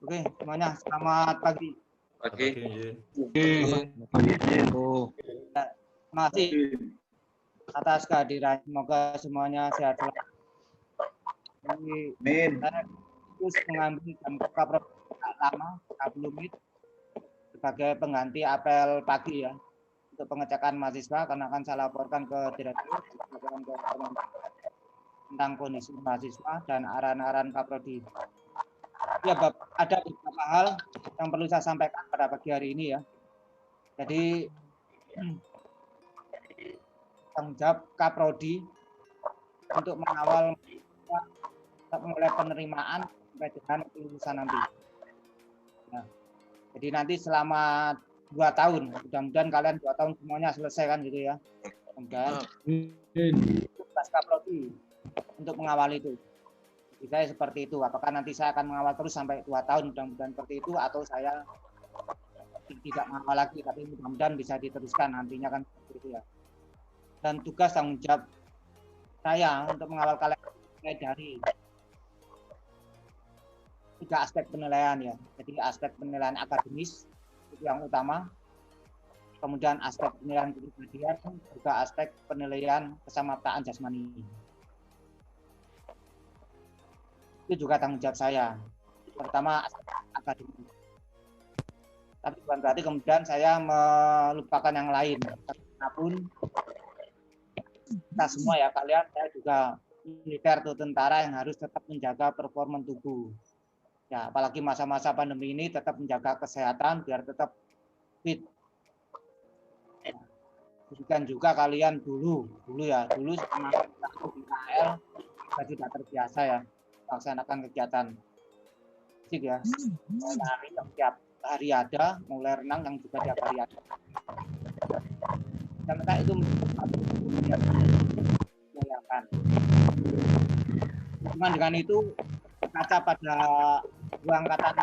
Oke, semuanya selamat pagi. Oke. Terima kasih atas kehadiran. Semoga semuanya sehat selalu. Saya terus mengambil jam kaprodi lama 30 menit sebagai pengganti apel pagi ya untuk pengecekan mahasiswa karena akan saya laporkan ke direktur tentang kondisi mahasiswa dan arahan-arahan kaprodi. Ya, ada beberapa hal yang perlu saya sampaikan pada pagi hari ini ya. Jadi tanggung jawab kaprodi untuk mengawal mulai penerimaan sampai dengan kelulusan nanti. Nah, jadi nanti selama 2 tahun, mudah-mudahan kalian 2 tahun semuanya selesai kan gitu ya. Mudah-mudahan tugas kaprodi untuk mengawal itu. Jadi saya seperti itu. Apakah nanti saya akan mengawal terus sampai 2 tahun, mudah-mudahan seperti itu, atau saya tidak mengawal lagi, tapi mudah-mudahan bisa diteruskan nantinya kan seperti itu ya. Dan tugas tanggung jawab saya untuk mengawal kalian dari 3 aspek penilaian ya. Jadi aspek penilaian akademis itu yang utama. Kemudian aspek penilaian kepribadian, juga aspek penilaian kesamaptaan jasmani. Itu juga tanggung jawab saya. Pertama aspek akademis. Tapi bukan berarti kemudian saya melupakan yang lain. Apapun kita semua ya, kalian, saya juga militer atau tentara yang harus tetap menjaga performa tubuh. Ya, apalagi masa-masa pandemi ini tetap menjaga kesehatan biar tetap fit. Berikan juga kalian dulu selama di KL kita tidak terbiasa ya melaksanakan kegiatan fisik ya. Lari yang tiap hari ada, mulai renang yang juga tiap hari ada. Karena itu menyenangkan. Dengan itu kaca pada dua angkatan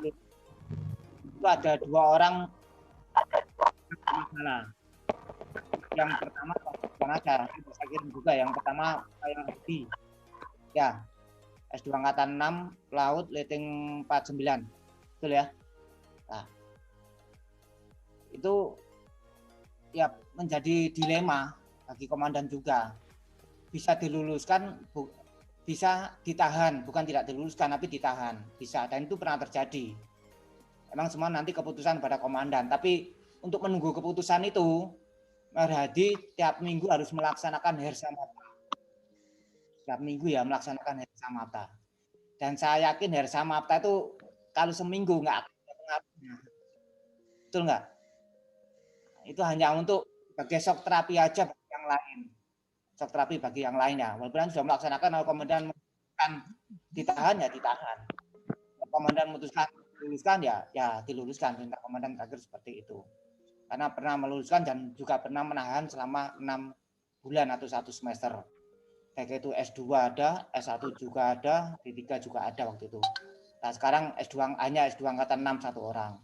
itu ada 2 orang masalah. Yang pertama aja, saya kirim juga. Yang pertama saya Hadi. Ya, S2 angkatan 6 Laut Leting 49. Betul ya? Nah, itu ya menjadi dilema bagi komandan juga. Bisa diluluskan, bisa ditahan, bukan tidak diluluskan tapi ditahan. Bisa, dan itu pernah terjadi. Emang semua nanti keputusan pada komandan, tapi untuk menunggu keputusan itu, Hadi tiap minggu harus melaksanakan hersamata. Tiap minggu ya melaksanakan hersamata. Dan saya yakin hersamata itu kalau seminggu nggak akan ada pengaruhnya. Betul nggak? Itu hanya untuk sebagai shock terapi aja bagi yang lain. Shock terapi bagi yang lain ya. Walaupun sudah melaksanakan, kalau komandan memutuskan ditahan ya ditahan. Kalau komandan memutuskan diluluskan ya diluluskan. Perintah komandan terakhir seperti itu. Karena pernah meluluskan dan juga pernah menahan selama 6 bulan atau 1 semester. Baik itu S2 ada, S1 juga ada, D3 juga ada waktu itu. Nah sekarang S2 hanya S2 angkatan 6 1 orang.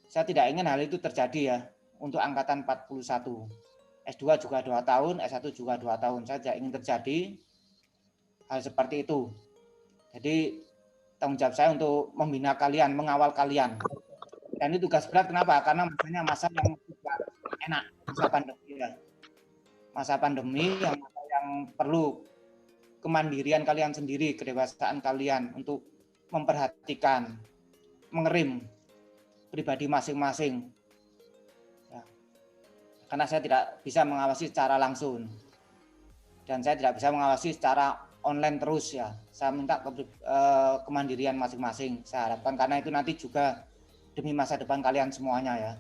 Saya tidak ingin hal itu terjadi ya untuk angkatan 41. S2 juga 2 tahun, S1 juga 2 tahun. Saya tidak ingin terjadi hal seperti itu. Jadi tanggung jawab saya untuk membina kalian, mengawal kalian. Dan itu tugas berat, kenapa? Karena masanya masa yang tidak enak, masa pandemi ya. Masa pandemi yang perlu kemandirian kalian sendiri, kedewasaan kalian untuk memperhatikan, mengerim pribadi masing-masing. Ya. Karena saya tidak bisa mengawasi secara langsung. Dan saya tidak bisa mengawasi secara online terus ya. Saya minta kemandirian masing-masing. Saya harapkan karena itu nanti juga demi masa depan kalian semuanya ya.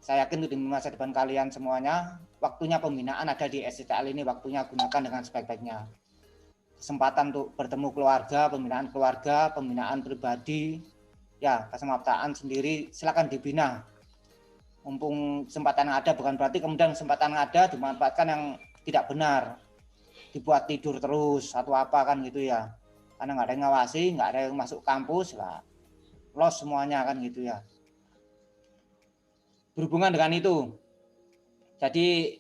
Saya yakin itu demi masa depan kalian semuanya. Waktunya pembinaan ada di STL ini, waktunya gunakan dengan sebaik-baiknya. Kesempatan untuk bertemu keluarga, pembinaan pribadi, ya kesamaptaan sendiri silakan dibina. Mumpung kesempatan yang ada, bukan berarti kemudian kesempatan yang ada dimanfaatkan yang tidak benar. Dibuat tidur terus atau apa kan gitu ya. Karena nggak ada yang ngawasi, nggak ada yang masuk kampus lah. Los semuanya kan gitu ya. Berhubungan dengan itu, jadi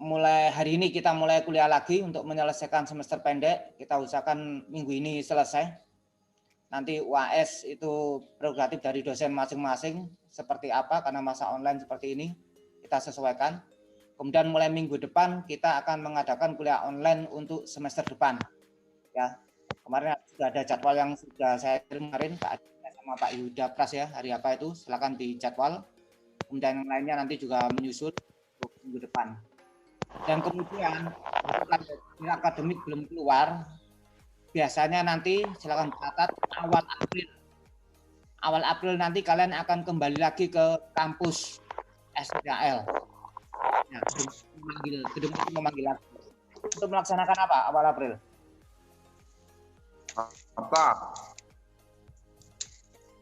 mulai hari ini kita mulai kuliah lagi untuk menyelesaikan semester pendek. Kita usahakan minggu ini selesai. nanti UAS itu prerogatif dari dosen masing-masing seperti apa, karena masa online seperti ini kita sesuaikan. Kemudian mulai minggu depan kita akan mengadakan kuliah online untuk semester depan. Ya, kemarin sudah ada jadwal yang sudah saya kirim kemarin sama Pak Yuda Pras ya, hari apa itu, silakan dijadwal. Kemudian yang lainnya nanti juga menyusul untuk minggu depan. Dan kemudian akademik belum keluar, biasanya nanti silakan catat awal April nanti kalian akan kembali lagi ke kampus STAL. Ya, gedung itu memanggil lagi. Untuk melaksanakan apa awal April? Apa?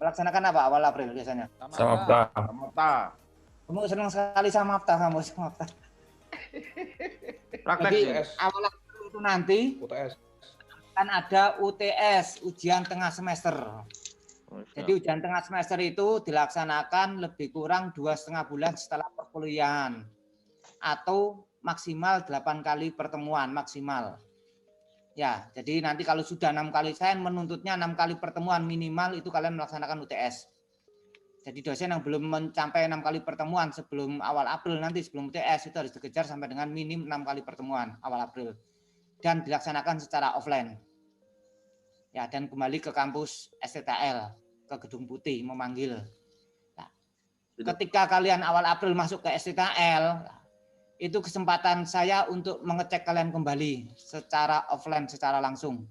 Melaksanakan apa awal April biasanya? Samapta. Kamu senang sekali sama Samapta kamu. Jadi awal April itu nanti UTS. kan ada UTS, ujian tengah semester. Jadi ujian tengah semester itu dilaksanakan lebih kurang 2,5 bulan setelah perkuliahan atau maksimal 8 kali pertemuan maksimal. Ya, jadi nanti kalau sudah 6 kali, saya menuntutnya 6 kali pertemuan minimal itu kalian melaksanakan UTS. Jadi dosen yang belum mencapai 6 kali pertemuan sebelum awal April nanti sebelum UTS itu harus dikejar sampai dengan minim 6 kali pertemuan awal April dan dilaksanakan secara offline. Ya, dan kembali ke kampus STTL ke Gedung Putih memanggil. Nah, ketika kalian awal April masuk ke STTL, itu kesempatan saya untuk mengecek kalian kembali secara offline, secara langsung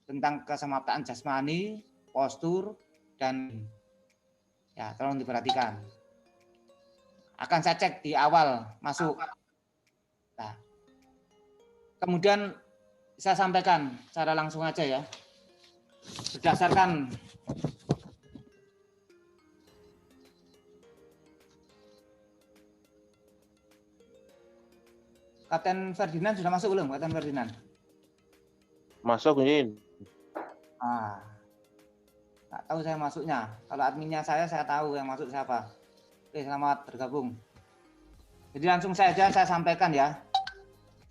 tentang kesamaptaan jasmani, postur, dan ya tolong diperhatikan. Akan saya cek di awal masuk. Nah, kemudian saya sampaikan secara langsung aja ya. Berdasarkan Kapten Ferdinand sudah masuk belum, Kapten Ferdinand? Masuk, Yin. Nggak tahu saya masuknya. Kalau adminnya saya tahu yang masuk siapa. Oke, selamat bergabung. Jadi langsung saja saya sampaikan ya.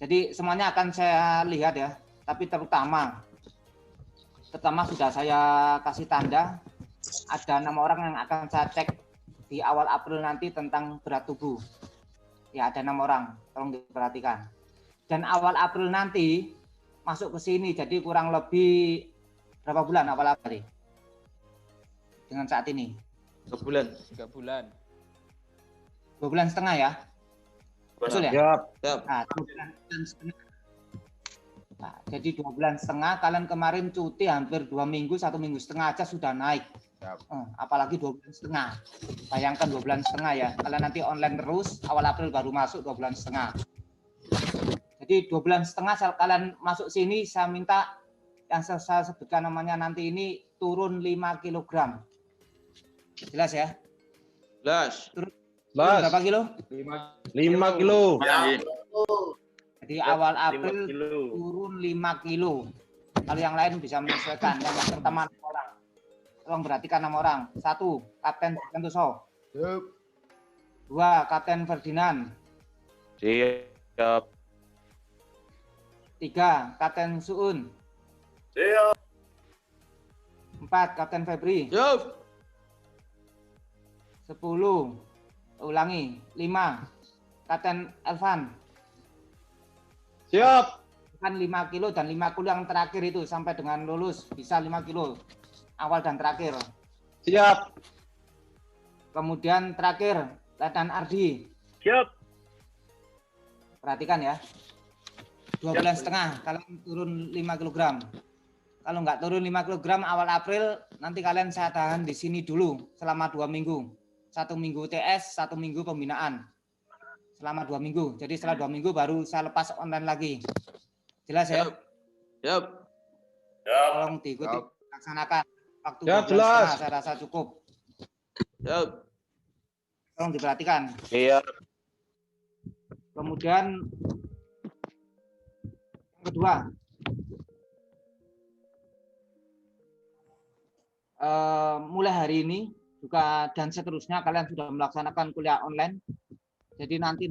Jadi semuanya akan saya lihat ya. Tapi terutama sudah saya kasih tanda ada 6 orang yang akan saya cek di awal April nanti tentang berat tubuh. Ya, ada 6 orang, tolong diperhatikan. Dan awal April nanti masuk ke sini, jadi kurang lebih berapa bulan awal April? Dengan saat ini? 3 bulan. 3 bulan. 2 bulan setengah ya? Betul ya? Siap. Nah, 2 bulan setengah. Nah, jadi 2 bulan setengah, kalian kemarin cuti hampir 2 minggu, 1 minggu setengah aja sudah naik. Apalagi 2 bulan setengah. Bayangkan 2 bulan setengah ya. Kalian nanti online terus, awal April baru masuk 2 bulan setengah. Jadi 2 bulan setengah kalian masuk sini, saya minta yang saya sebutkan namanya nanti ini turun 5 kg. Jelas ya? Jelas. Turun berapa kilo? 5 kilo. Jadi awal April turun 5 kilo. Kalau yang lain bisa menyesuaikan. Yang pertama 6 orang. Tolong perhatikan 6 orang. 1, Kapten Santoso. 2, Kapten Ferdinand. Siap. 3, Kapten Suun. Siap. 4, Kapten Febri. Siap. 10, ulangi. 5, Kapten Elvan. Siap. Kan 5 kilo dan 5 kilo yang terakhir itu sampai dengan lulus bisa 5 kilo. Awal dan terakhir. Siap. Kemudian terakhir, Letnan Ardi. Siap. Perhatikan ya. 2 bulan setengah, kalian turun 5 kg. Kalau nggak turun 5 kg awal April, nanti kalian saya tahan di sini dulu selama 2 minggu. 1 minggu TS, 1 minggu pembinaan. Selama 2 minggu. Jadi setelah 2 minggu baru saya lepas online lagi. Jelas ya? Siap. Tolong diikuti, laksanakan. Waktu Ya, 2 bulan jelas. setengah saya rasa cukup. Siap. Tolong diperhatikan. Siap. Kemudian yang kedua, mulai hari ini juga dan seterusnya kalian sudah melaksanakan kuliah online. Jadi nanti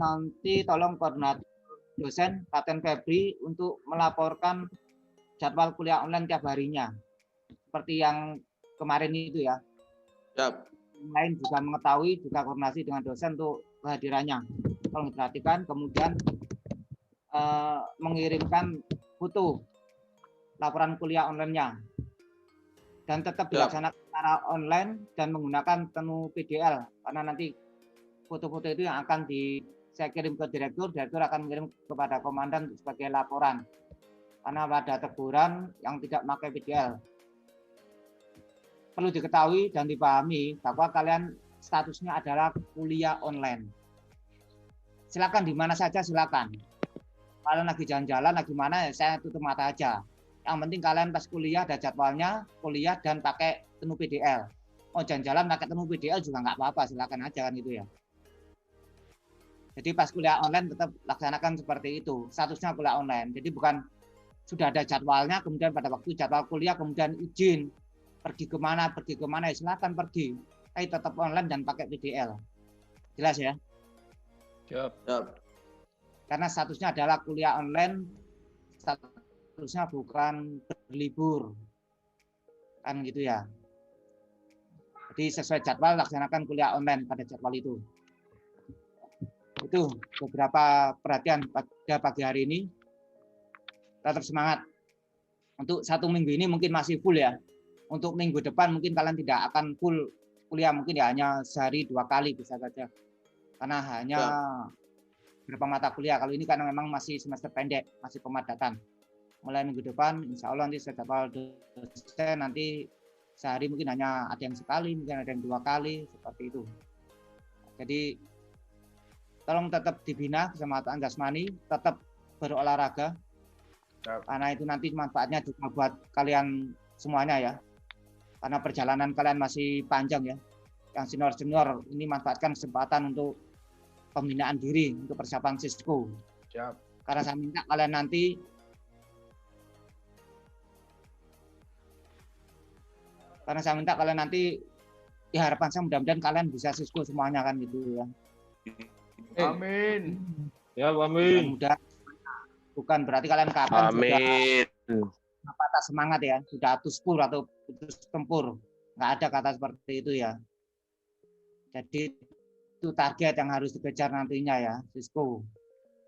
tolong koordinator dosen Kapten Febri untuk melaporkan jadwal kuliah online tiap harinya. Seperti yang kemarin itu ya. Siap. Yang lain juga mengetahui, juga koordinasi dengan dosen untuk kehadirannya. Tolong diperhatikan, kemudian mengirimkan foto laporan kuliah online-nya. Dan tetap dilaksanakan secara online dan menggunakan menu PDL, karena nanti foto-foto itu yang akan saya kirim ke direktur akan mengirim kepada komandan sebagai laporan. Karena ada teguran yang tidak pakai PDL. Perlu diketahui dan dipahami bahwa kalian statusnya adalah kuliah online. Silakan di mana saja silakan. Kalian lagi jalan-jalan, lagi mana ya saya tutup mata aja. Yang penting kalian pas kuliah ada jadwalnya, kuliah dan pakai menu PDL. Oh jalan-jalan pakai menu PDL juga nggak apa-apa, silakan aja kan itu ya. Jadi pas kuliah online tetap laksanakan seperti itu, statusnya kuliah online. Jadi bukan sudah ada jadwalnya, kemudian pada waktu jadwal kuliah kemudian izin pergi kemana ya silakan pergi. Tapi tetap online dan pakai PDL. Jelas ya? Siap. Karena statusnya adalah kuliah online, statusnya bukan berlibur. Kan gitu ya. Jadi sesuai jadwal laksanakan kuliah online pada jadwal itu. Itu beberapa perhatian pada pagi hari ini. Tetap semangat. Untuk 1 minggu ini mungkin masih full ya. Untuk minggu depan mungkin kalian tidak akan full kuliah, mungkin ya hanya sehari 2 kali bisa saja. Karena hanya berapa mata kuliah. Kalau ini karena memang masih semester pendek, masih pemadatan. Mulai minggu depan, insya Allah nanti jadwal dosen nanti sehari mungkin hanya ada yang sekali, mungkin ada yang 2 kali, seperti itu. Jadi tolong tetap dibina keselamatan jasmani, tetap berolahraga, karena itu nanti manfaatnya juga buat kalian semuanya ya. Karena perjalanan kalian masih panjang ya. Yang senior-senior ini manfaatkan kesempatan untuk pembinaan diri, untuk persiapan Sisko. Siap. Karena saya minta kalian nanti ya harapan saya mudah-mudahan kalian bisa Sisko semuanya kan gitu ya. Amin. Ya, amin. Mudah-mudahan bukan berarti kalian kapan Amin. sudah patah semangat ya, sudah tuspur atau putus tempur. Nggak ada kata seperti itu ya. Jadi itu target yang harus dikejar nantinya ya, Sisko.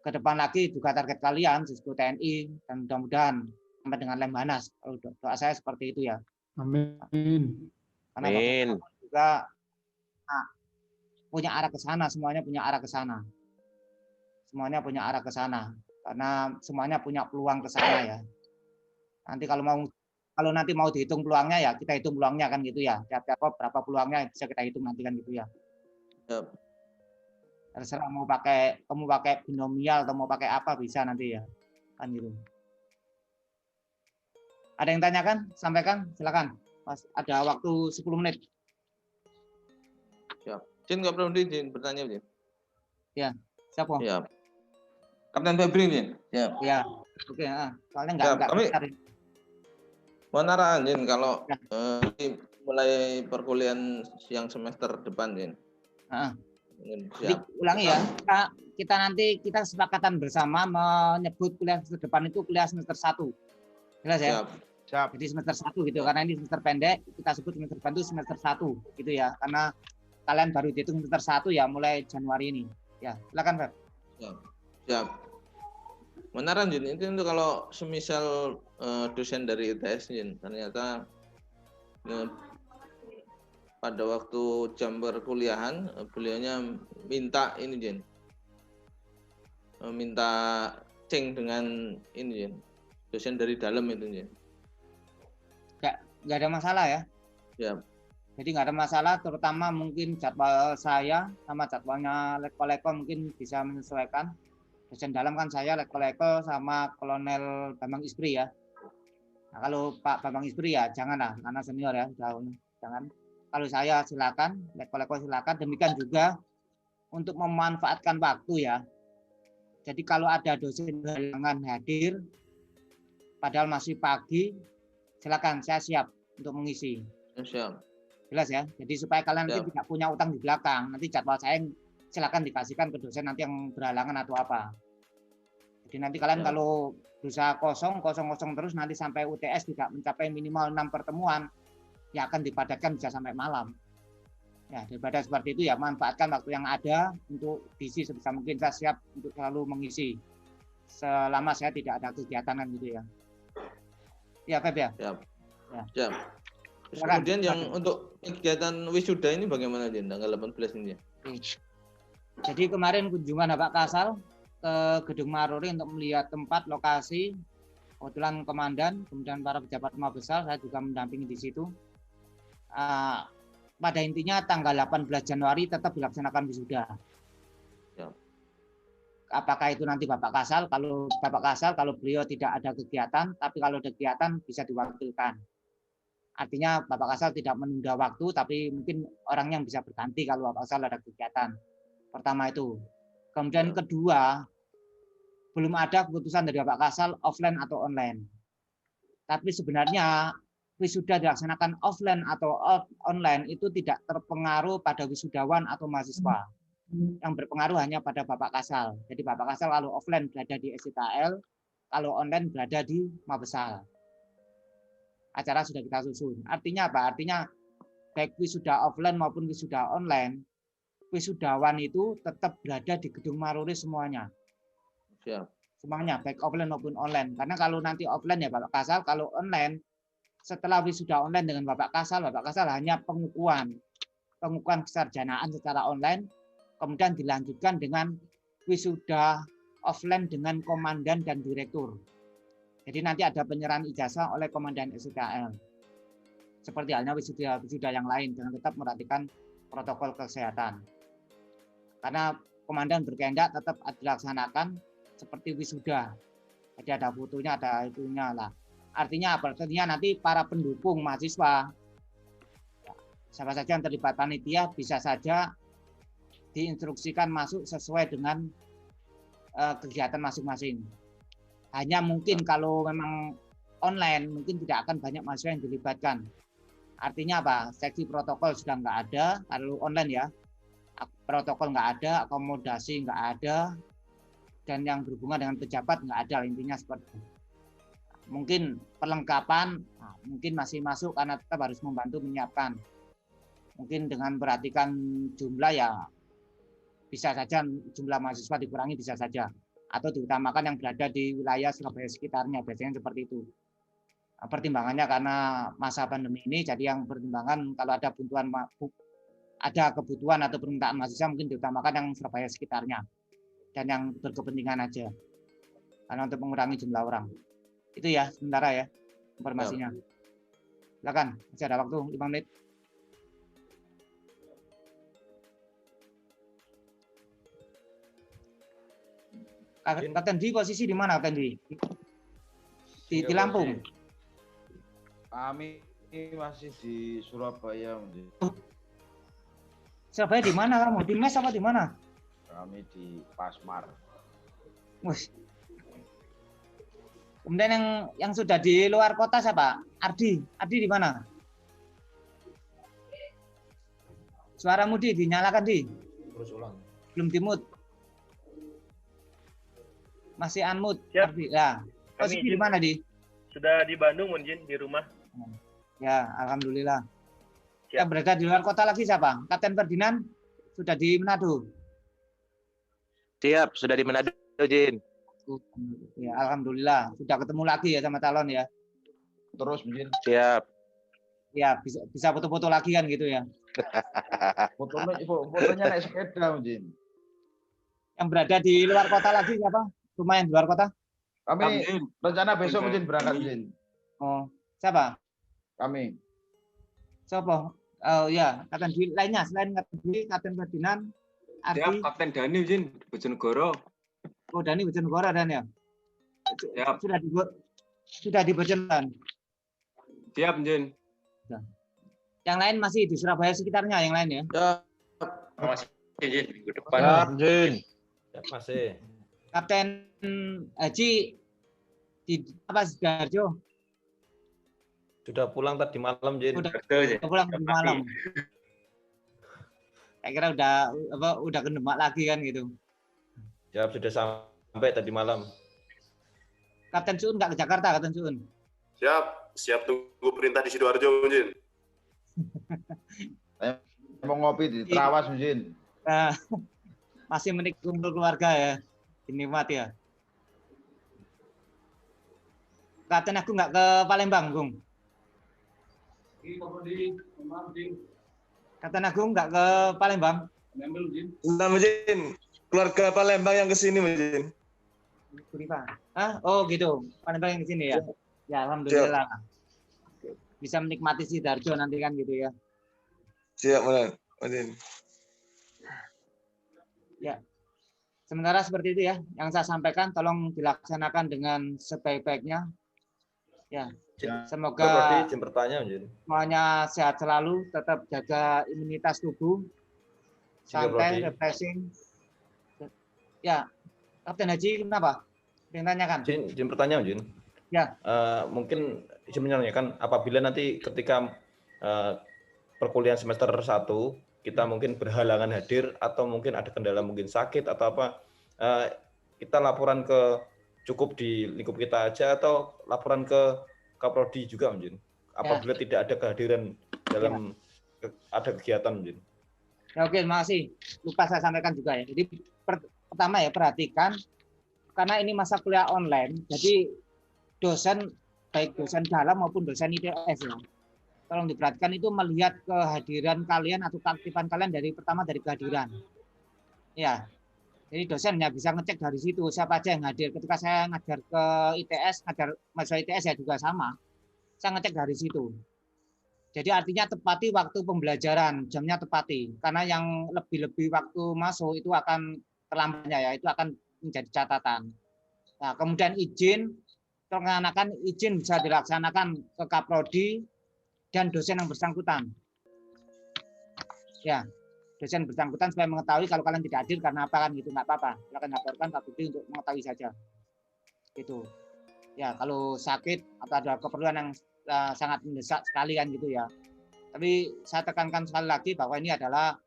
Ke depan lagi juga target kalian, Sisko TNI, dan mudah-mudahan sampai dengan Lemhanas. Kalau doa saya seperti itu ya. Amin. Karena Amin. juga punya arah ke sana, semuanya punya arah ke sana. Semuanya punya arah ke sana. Karena semuanya punya peluang ke sana ya. Nanti kalau nanti mau dihitung peluangnya ya kita hitung peluangnya kan gitu ya. Tiap-tiap berapa peluangnya bisa kita hitung nanti kan gitu ya. Terserah kamu pakai binomial atau mau pakai apa bisa nanti ya. Kan gitu. Ada yang tanyakan? Sampaikan, silakan. Mas, ada waktu 10 menit. Siap. Jin nggak perlu izin bertanya, Jin. Ya, siapa? Siap. Kapten Febri, Jin. Siap. Ya, oke. Soalnya nggak kami besar. Wanara, Jin, kalau mulai perkuliahan yang semester depan, Jin. Jadi ulangi ya, kita sepakatan bersama menyebut kuliah semester depan itu kuliah semester 1. Jelas ya? Siap. Jadi semester 1 gitu, karena ini semester pendek, kita sebut semester depan itu semester 1 gitu ya, karena kalian baru dihitung semester 1 ya mulai Januari ini. Ya, silakan Feb. Siap. Benaran, Jin, itu untuk kalau semisal dosen dari ITS, Jin, ternyata pada waktu jam perkuliahan beliaunya minta ini, Jin, minta ceng dengan ini, Jin, dosen dari dalam itu, Jin. Nggak ada masalah ya. Ya. Jadi nggak ada masalah, terutama mungkin jadwal saya sama jadwalnya Leko-Leko mungkin bisa menyesuaikan. Dosen dalam kan saya Leko-Leko sama Kolonel Bambang Isbri ya. Nah, kalau Pak Bambang Isbri ya janganlah, karena senior ya, jangan. Kalau saya silakan, Leko-Leko silakan. Demikian juga untuk memanfaatkan waktu ya. Jadi kalau ada dosen halangan hadir, padahal masih pagi, silakan, saya siap untuk mengisi. Siap. Jelas ya. Jadi supaya kalian nanti tidak punya utang di belakang. Nanti jadwal saya silakan dikasihkan ke dosen nanti yang berhalangan atau apa. Jadi nanti kalian kalau berusaha kosong terus nanti sampai UTS tidak mencapai minimal 6 pertemuan, ya akan dipadatkan bisa sampai malam. Ya, daripada seperti itu ya manfaatkan waktu yang ada untuk diisi sebisa mungkin. Saya siap untuk selalu mengisi selama saya tidak ada kegiatan kan gitu ya. Ya, Feb ya. Siap. Ya. Siap. Terus Silakan. kemudian yang untuk kegiatan wisuda ini bagaimana Jin, tanggal 18 ini? Jadi kemarin kunjungan Bapak Kasal ke Gedung Maruri untuk melihat tempat lokasi. Kebetulan komandan, kemudian para pejabat Mabesal, saya juga mendampingi di situ. Pada intinya tanggal 18 Januari tetap dilaksanakan wisuda. Ya. Apakah itu nanti Bapak Kasal? Kalau Bapak Kasal, kalau beliau tidak ada kegiatan, tapi kalau ada kegiatan bisa diwakilkan. Artinya Bapak Kasal tidak menunda waktu, tapi mungkin orang yang bisa berganti kalau Bapak Kasal ada kegiatan. Pertama itu. Kemudian kedua, belum ada keputusan dari Bapak Kasal offline atau online. Tapi sebenarnya wisuda dilaksanakan offline atau online itu tidak terpengaruh pada wisudawan atau mahasiswa. Yang berpengaruh hanya pada Bapak Kasal. Jadi Bapak Kasal kalau offline berada di SIKL, kalau online berada di Mabesal. Acara sudah kita susun. Artinya apa? Artinya baik wisuda offline maupun wisuda online, wisudawan itu tetap berada di Gedung Maruri semuanya. Siap. Semuanya, baik offline maupun online. Karena kalau nanti offline ya Bapak Kasal, kalau online, setelah wisuda online dengan Bapak Kasal hanya pengukuhan kesarjanaan secara online, kemudian dilanjutkan dengan wisuda offline dengan komandan dan direktur. Jadi nanti ada penyerahan ijazah oleh komandan SIKL. Seperti halnya wisuda yang lain, dengan tetap memperhatikan protokol kesehatan. Karena komandan berkehendak tetap dilaksanakan seperti wisuda. Jadi ada fotonya, ada itunya lah. Artinya apa? Artinya nanti para pendukung mahasiswa, siapa saja yang terlibat panitia bisa saja diinstruksikan masuk sesuai dengan kegiatan masing-masing. Hanya mungkin kalau memang online mungkin tidak akan banyak mahasiswa yang dilibatkan. Artinya apa? Seksi protokol sudah nggak ada. Kalau online ya, protokol nggak ada, akomodasi nggak ada, dan yang berhubungan dengan pejabat nggak ada. Intinya seperti itu. Mungkin perlengkapan mungkin masih masuk karena tetap harus membantu menyiapkan. Mungkin dengan perhatikan jumlah ya bisa saja jumlah mahasiswa dikurangi bisa saja. Atau diutamakan yang berada di wilayah Surabaya sekitarnya, biasanya seperti itu. Pertimbangannya karena masa pandemi ini, jadi yang pertimbangan kalau ada kebutuhan atau permintaan mahasiswa mungkin diutamakan yang Surabaya sekitarnya dan yang berkepentingan aja, karena untuk mengurangi jumlah orang. Itu ya sementara ya informasinya. Silakan, masih ada waktu 5 menit. Kapten Di posisi di mana, Kapten Di? Di Lampung. Kami masih di Surabaya. Surabaya di mana kamu? Di mes apa di mana? Kami di Pasmar. Kemudian yang sudah di luar kota siapa? Ardi di mana? Suaramu Di, dinyalakan Di. Terus ulang. Belum dimut. Masih unmute. Siap. Ardi. Ya. Posisi di mana Di? Sudah di Bandung, Munjin, di rumah. Ya, alhamdulillah. Siap. Yang berada di luar kota lagi siapa? Kapten Ferdinand sudah di Manado. Siap, sudah di Manado, Jin. Ya, alhamdulillah sudah ketemu lagi ya sama calon ya. Terus Jin. Siap. Ya, bisa foto-foto lagi kan gitu ya. Fotonya naik sepeda Jin. Yang berada di luar kota lagi siapa? Rumah yang di luar kota? Kami rencana besok Jin berangkat Jin. Oh, siapa? Kami. Siapa? Oh ya, Kapten Dwi lainnya selain Kapten Dwi, Kapten Ferdinand, Ardi. Siap, Kapten Dani, Jin, Bojonegoro. Oh, Dani Bojonegoro dan ya. Siap. Sudah di Bojonegoro. Siap, Jin. Yang lain masih di Surabaya sekitarnya, yang lain ya. Masih, Jin, minggu depan. Siap, Jin. Siap, masih. Kapten Haji di apa Sidoarjo? Sudah pulang tadi malam, Jin. Udah pulang di malam. Saya kira udah ke Demak lagi kan gitu. Siap, sudah sampai tadi malam. Kapten Suun nggak ke Jakarta, Kapten Suun? Siap tunggu perintah di Sidoarjo, Jin. Saya mau ngopi di Terawas, Mujin. Nah, masih menikmati keluarga ya, dinikmati ya. Katanya aku nggak ke Palembang, Gung. Katanya aku nggak ke Palembang. Nah, Mujin, keluarga Palembang yang kesini, Mujin. Oh gitu, Palembang yang di sini ya. Ya, alhamdulillah. Bisa menikmati Sidoarjo nanti kan gitu ya. Siap, Mujin. Ya. Sementara seperti itu ya, yang saya sampaikan tolong dilaksanakan dengan sebaik-baiknya. Ya, semoga izin bertanya, Mujin. semuanya sehat selalu, tetap jaga imunitas tubuh, santai, refreshing. Ya, Kapten Haji kenapa? Ingin tanyakan? Izin bertanya, Mujin. Ya. Mungkin izin menanyakan apabila nanti ketika perkuliahan semester 1 kita mungkin berhalangan hadir atau mungkin ada kendala mungkin sakit atau apa, kita laporan ke cukup di lingkup kita aja atau laporan ke Kaprodi juga, Mujin? Apabila tidak ada kehadiran dalam ada kegiatan, Mujin. Ya, oke, terima kasih. Lupa saya sampaikan juga ya. Jadi pertama ya, perhatikan karena ini masa kuliah online, jadi dosen baik dosen dalam maupun dosen ITS ya. Tolong diperhatikan itu melihat kehadiran kalian atau keaktifan kalian dari pertama dari kehadiran. Ya. Jadi dosen hanya bisa ngecek dari situ siapa aja yang hadir. Ketika saya ngajar ke ITS, ngajar mahasiswa ITS ya juga sama. Saya ngecek dari situ. Jadi artinya tepati waktu pembelajaran, jamnya tepati. Karena yang lebih-lebih waktu masuk itu akan terlambatnya ya, itu akan menjadi catatan. Nah, kemudian izin, terkanakan izin bisa dilaksanakan ke Kaprodi dan dosen yang bersangkutan. Ya. Dosen bersangkutan supaya mengetahui kalau kalian tidak hadir karena apa kan gitu, nggak apa-apa. Silakan laporkan Kaprodi untuk mengetahui saja. Gitu. Ya, kalau sakit atau ada keperluan yang sangat mendesak sekali kan gitu ya. Tapi saya tekankan sekali lagi bahwa ini adalah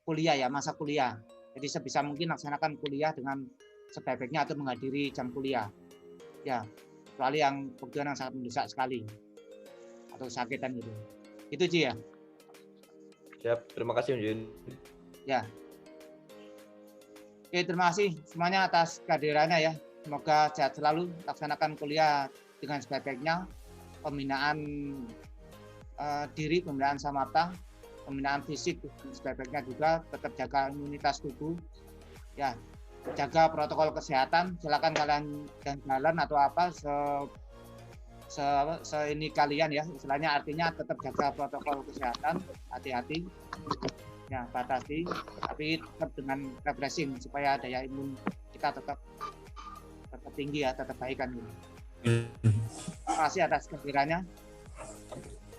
kuliah ya, masa kuliah. Jadi sebisa mungkin laksanakan kuliah dengan sebaik-baiknya atau menghadiri jam kuliah. Ya, kecuali yang kebutuhan yang sangat mendesak sekali atau sakit kan gitu. Itu Ci ya. Siap, terima kasih, Mujin. Ya. Oke, terima kasih semuanya atas kehadirannya ya. Semoga sehat selalu, laksanakan kuliah dengan sebaik-baiknya. Pembinaan diri, pembinaan samata, pembinaan fisik sebaik-baiknya juga. Tetap jaga imunitas tubuh. Ya, jaga protokol kesehatan. Silakan kalian jalan atau apa ini kalian ya, istilahnya artinya tetap jaga protokol kesehatan, hati-hati ya, batasi, tapi tetap dengan refreshing supaya daya imun kita tetap tinggi ya, tetap baik kan gitu. Terima kasih atas kehadirannya,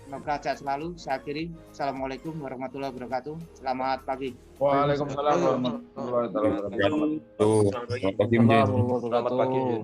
semoga sehat selalu. Saya akhiri, assalamualaikum warahmatullahi wabarakatuh, selamat pagi. Waalaikumsalam warahmatullahi wabarakatuh. Selamat pagi, Mujin. Selamat pagi, Mujin.